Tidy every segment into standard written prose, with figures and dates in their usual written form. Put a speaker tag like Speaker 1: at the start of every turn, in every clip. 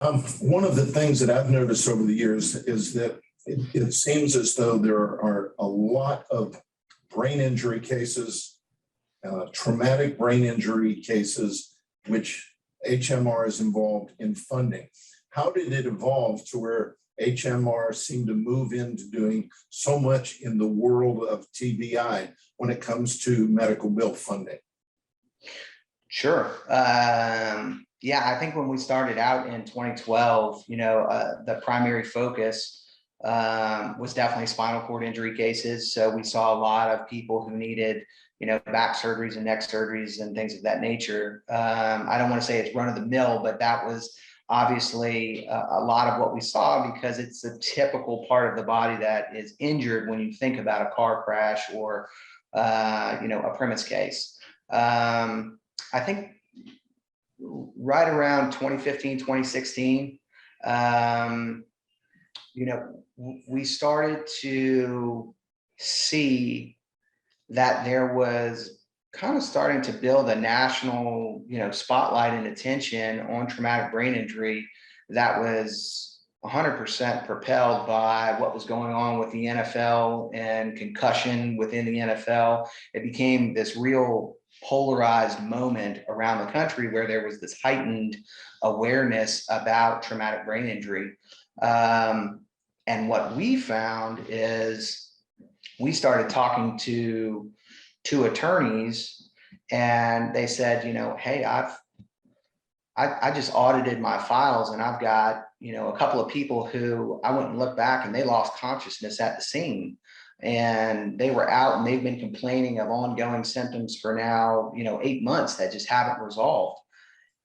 Speaker 1: One of the things that I've noticed over the years is that it seems as though there are a lot of brain injury cases, traumatic brain injury cases, which HMR is involved in funding. How did it evolve to where HMR seemed to move into doing so much in the world of TBI when it comes to medical bill funding?
Speaker 2: Sure. Yeah, I think when we started out in 2012, the primary focus was definitely spinal cord injury cases. So we saw a lot of people who needed, back surgeries and neck surgeries and things of that nature. I don't want to say it's run of the mill, but that was obviously a lot of what we saw, because it's a typical part of the body that is injured when you think about a car crash or, a premise case. I think right around 2015, 2016, we started to see that there was kind of starting to build a national, spotlight and attention on traumatic brain injury that was 100% propelled by what was going on with the NFL and concussion within the NFL. It became this real polarized moment around the country where there was this heightened awareness about traumatic brain injury. And what we found is we started talking to attorneys, and they said, hey, I just audited my files, and I've got, a couple of people who I went and looked back and they lost consciousness at the scene. And they were out and they've been complaining of ongoing symptoms for now, 8 months that just haven't resolved.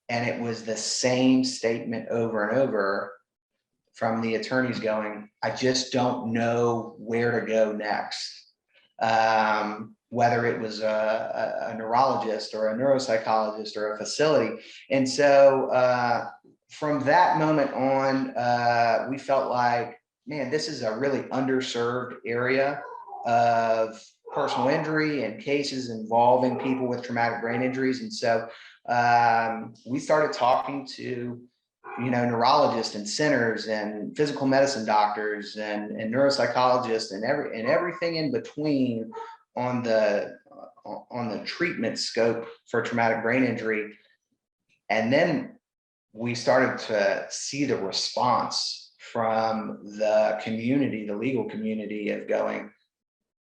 Speaker 2: And it was the same statement over and over from the attorneys going, I just don't know where to go next. Whether it was a neurologist or a neuropsychologist or a facility. And so from that moment on, we felt like, man, this is a really underserved area of personal injury and cases involving people with traumatic brain injuries. And so we started talking to, neurologists and centers and physical medicine doctors and neuropsychologists and everything in between on the treatment scope for traumatic brain injury. And then we started to see the response from the community, the legal community, of going,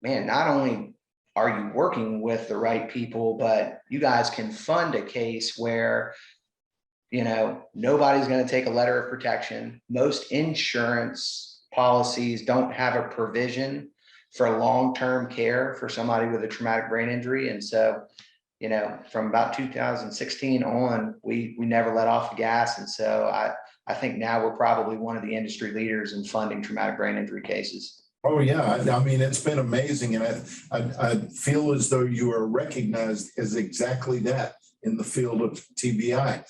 Speaker 2: man, not only are you working with the right people, but you guys can fund a case where, nobody's going to take a letter of protection. Most insurance policies don't have a provision for long-term care for somebody with a traumatic brain injury. And so, from about 2016 on, we never let off the gas. And so I think now we're probably one of the industry leaders in funding traumatic brain injury cases.
Speaker 1: Oh, yeah. I mean, it's been amazing. And I feel as though you are recognized as exactly that in the field of TBI.